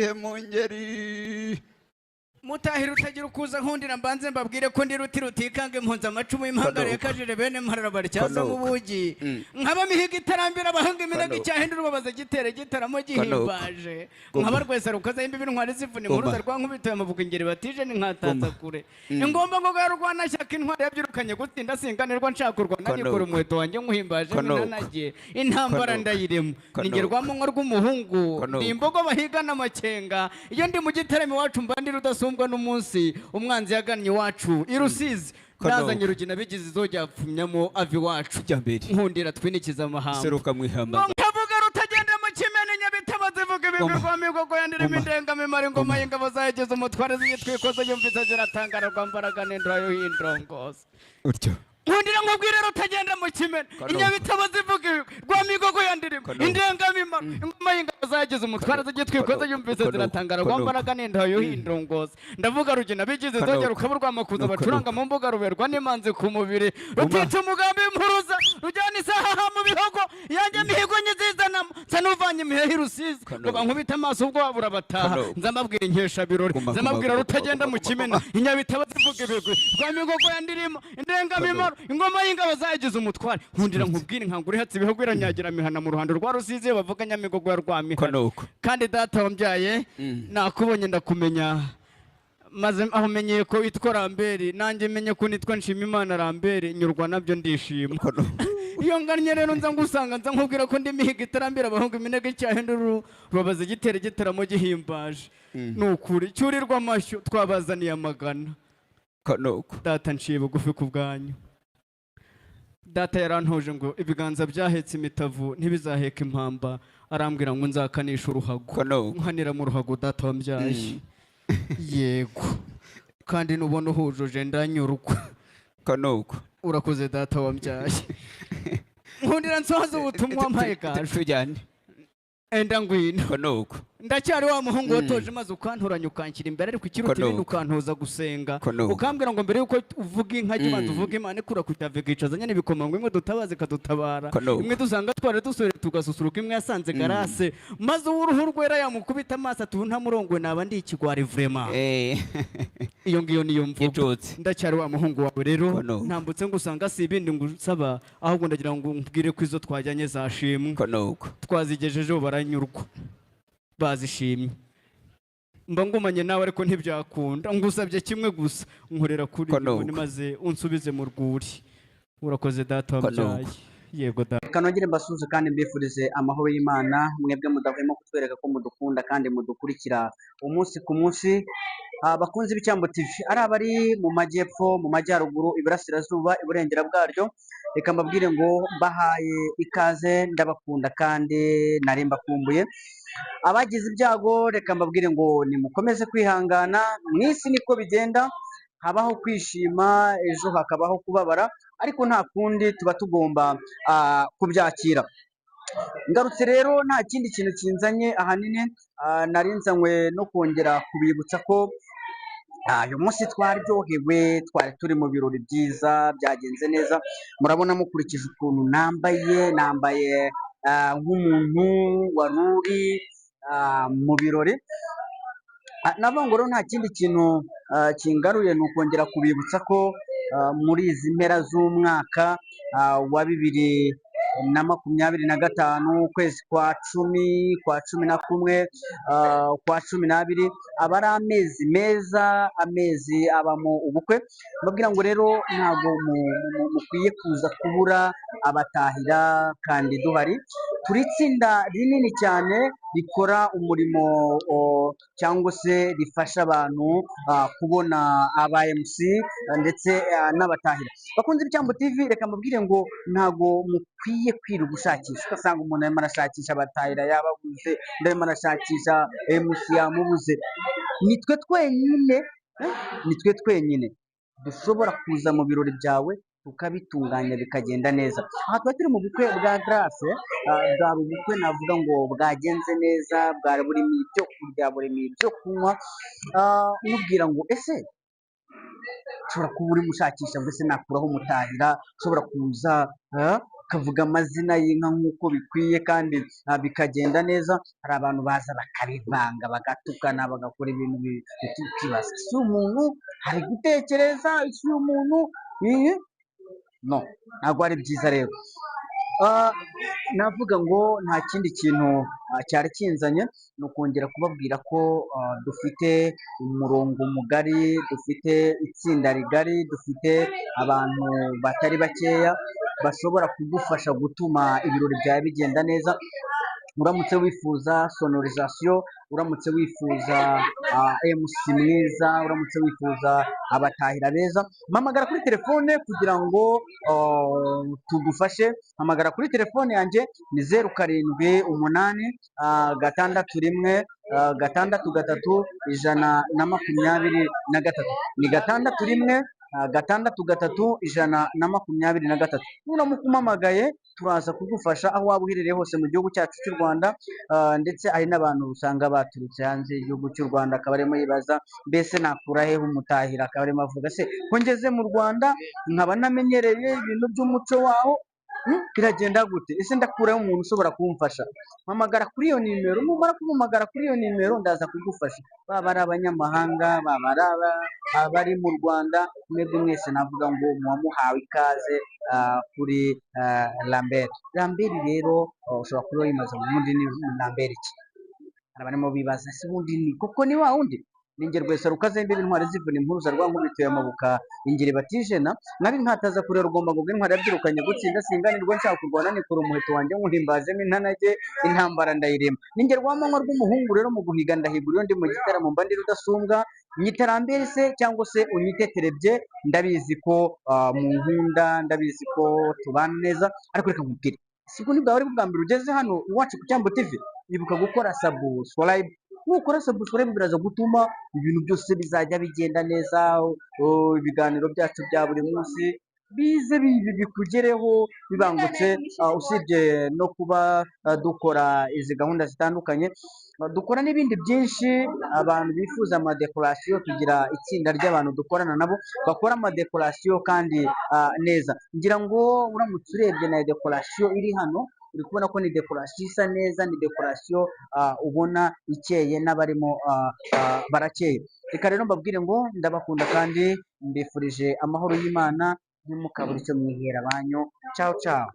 igihe mu ngeri mutahira utagira ukuza nkundira mbanze mbabwire ko ndi ruti rutikanga impunzi amacumu y'impangare yakajire bene mparara baricyaza mu bugi nkaba mihiga itarambira abahanga iminega icyahindura ubabaza gitere gitaramo gihimbaje nkaba rwese rukaza imbibi ntwari zivuna impuruza rwankubitoye amavuga ingeri batije n'inkataza kure ingomba ngo garwana shyaka intwari yabyirukanye gutsinda singanirwa ncakurwa nagikora umuheto wanjye nkuhimbaje minanagiye intambara ndayiremo ningerwamo nko rw'umuhungu ndi imbogo bahigana amakenga iyo ndi mu gitaramo iwacu mbandi rudasumba n'umunsi umwanzi yagannye iwacu irusizi nazanye rugina bigize izojya pfumyamo ava iwacu nkundira twinikiza amahamba seruka mwihamba nkavuga rutagenda mu kimene nyabitabaze vuga ibigwi kwa migogo yandirimo indengamimaro ingoma y'ingabo zayageze umutware z'igitwikozo yumvise ziratangara rwambaraga n'indura yo y'indongozi utyo nkundira nkubwire rutagenda mu kimene inyabitabaze vuga ibigwi rwa migogo yandirimo indengamimaro ingoma y'ingabo zayageze umutware z'igitwikozo yumvise ziratangara rwambaraga n'indura yo y'indongozi ndavuga rugina bigize zongera ukaba rwamakuza bacuranga mu mbuga ruberwa n'imanzi ku mubiri rutica umugambi w'impuruza rujyana isaha mu bihogo yanjye mihigo nyizizanamo nsa n'uvanye imihehe irusizi ngo bankubite amaso ubwo wabura bataha nza mbabwira inkesha birori nza mbabwira rutagenda mu kimena inyabitaba zivuga ibigwi rwa migogo yandirimo indengamimaro ingoma y'ingabo zayigize umutware nkundira nkubwire nkangura ihatse ibihogo iranyagira mihana mu ruhando rwa rusizi bavuga nyamigogo ya rwamihana kandi data wambyaye nakubonye ndakumenya maze aho menyeye ko witwa Ramberi nanjye menye ko nitwa Nshimimana Ramberi nyurwa nabyo ndishima iyo ngannye rero nza ngusanga nza nkubwira ko ndi mihiga itarambira abahungu iminega icyahindura rubabaza igitere gitaramo gihimbaje nukuri cyurirwa amashyo twabazaniye amagana data nciye bugufi ku bwanyu data yarantoje ngo ibiganza byahetse imitavu ntibizaheka impamba arambwira ngo nzakanisha uruhago nkanira mu ruhago data wambyaye yego kandi nubona uhujuje ndanyurwa urakoze data wambyaye nkundira nsohoza ubutumwa mpaye gaje tujyane enda ngwino ndacyari wa muhungu watoje maze ukanturanya ukanshyira imbere ariko ikiruta ibindi ukantoza gusenga ukambwira ngo mbere yuko uvuga inka jya ubanza uvuga imana ikura kutave ikicazanye n'ibikomangwa imwe dutabaze ikadutabara imwe dusanga twari dusore tugasusuruka imwe yasanze garase maze uw'uruhu rwera yamukubita amaso ati ubu ntamurongwe naba ndi ikigwari vrema iyo ngiyo niyo mvugo ndacyari wa muhungu wawe rero ntambutse ngo usanga si ibindi ngusaba ahubwo ndagira ngo mbwire ko izo twajyanye zashimwe twazigejejeho baranyurwa bazishimye mba ngumanye nawe ariko ntibyakunda ngusabye kimwe gusa nkorera kuri ni maze unsubize mu rwuri urakoze data wabyaye yego data kanongere mbasuze kandi mbifurize amahoro y'Imana mwebwe mudahwema kutwereka ko mudukunda kandi mudukurikira umunsi ku munsi bakunze b'icyambo TV ari abari mu majyepfo mu majyaruguru iburasirazuba iburengera bwaryo reka mbabwire ngo bahaye ikaze ndabakunda kandi nari mbakumbuye abagize ibyago reka mbabwire ngo nimukomeze kwihangana mu isi niko bigenda habaho kwishima ejo hakabaho kubabara ariko nta kundi tuba tugomba kubyakira ngarutse rero nta kindi kintu kinzanye ahanini narinzanywe no kongera kubibutsa ko uyu munsi twaryohewe twari turi mu birori byiza byagenze neza murabona mukurikije ukuntu nambaye nk'umuntu wari uri mu birori navuga ngo rero nta kindi kintu kingaruye ni ukongera kubibutsa ko muri izi mpera z'umwaka wa 2025 ukwezi kwa cumi na kumwe kwa 12 aba ari amezi meza amezi abamo ubukwe mbabwira ngo rero ntabwo mukwiye kuza kubura abatahira kandi duhari turi itsinda rinini cyane rikora umurimo cyangwa se rifasha abantu kubona aba MC ndetse n'abatahira bakunze icyambo TV reka mbabwire ngo ntago mukwiye kwirirwa gushakisha ugasanga umuntu arimo arashakisha abatahira yababuze ndarimo arashakisha MC yamubuze nitwe twenyine dushobora kuza mu birori byawe tukabitunganya bikagenda neza aha tuba turi mu bukwe bwa Grace bwari ubukwe navuga ngo bwagenze neza bwari burimo ibyo kurya burimo ibyo kunywa mubwira ngo ese ushobora kuba uri mushakisha ngo ese nakuraho umutahira ushobora kuza kavuga amazina y'inka nk'uko bikwiye kandi bikagenda neza. Hari abantu baza bakabivanga bagatukana bagakora ibintu bikibaza si umuntu hari gutekereza isi umuntu no ntabwo ari byiza rero. navuga ngo nta kindi kintu cyari kinzanye ni ukongera kubabwira ko dufite umurongo mugari, dufite itsinda rigari, dufite abantu batari bakeya bashobora kugufasha gutuma ibirori byawe bigenda neza. uramutse wifuza sonorizasiyo, uramutse wifuza MC mwiza, uramutse wifuza abatahira beza, mpamagara kuri telefone kugira ngo tugufashe. Mpamagara kuri telefone yanjye ni 0781633123, ni 6133123. Nuramuka umpamagaye turaza kugufasha aho waba uherereye hose mu gihugu cyacu cy'u Rwanda, ndetse hari n'abantu usanga baturutse hanze y'igihugu cy'u Rwanda akaba arimo yibaza mbese nakura he umutahira, akaba arimo avuga se ko ngeze mu Rwanda nkaba namenyereye ibintu by'umuco waho biragenda gute, ese ndakuraho umuntu ushobora kumfasha? Mpamagara kuri iyo nimero, numara kumpamagara kuri iyo nimero ndaza kugufasha, baba ari abanyamahanga, baba ari abari mu Rwanda, mwebwe mwese navuga ngo muhawe ikaze kuri Lambert rero. ushobora kuba wimaze ubundi ni Lambert iki? hari abarimo bibaza se ubundi ni koko ni wa wundi? Ninge Rwesa Rukazembe intwari zivuna impuruza rwa nkubitoye amabuka ingeri batijena, nari nkataza kurera ugomba ngo intwari yabyirukanye gutsinda singanirwa nshaka kurwana nikora umuheto wanjye nkuhimbazemo intanage intambara ndayirema. Ninge rwamanywa rw'umuhungu rero mu guhiga ndahigura iyo ndi mu gitaramo mba ndi rudasumbwa, nyiterambere se cyangwa se unyiteterebye, ndabizi ko mu nkunda, ndabizi ko tubana neza, ariko reka nkubwire siko ni bwawe bwa mbere ugeze hano iwacu ku Cyambo TV, ibuka gukora subscribe. Nukora subscribe biraza gutuma ibintu byose bizajya bigenda neza, ibiganiro byacu bya buri munsi bize bikugereho bibangutse. Usibye no kuba dukora izi gahunda zitandukanye, dukora n'ibindi byinshi. Abantu bifuza amadekorasiyo, tugira itsinda ry'abantu dukorana nabo bakora amadekorasiyo kandi neza. Ngira ngo uramutse urebye na dekorasiyo iri hano uri kubona ko ni dekorasiyo isa neza, ni dekorasiyo ubona ikeye, n'abarimo barakeye. Reka rero mbabwire ngo ndabakunda kandi mbifurije amahoro y'Imana, ntimukabure icyo mwihera banyu. Ciao ciao.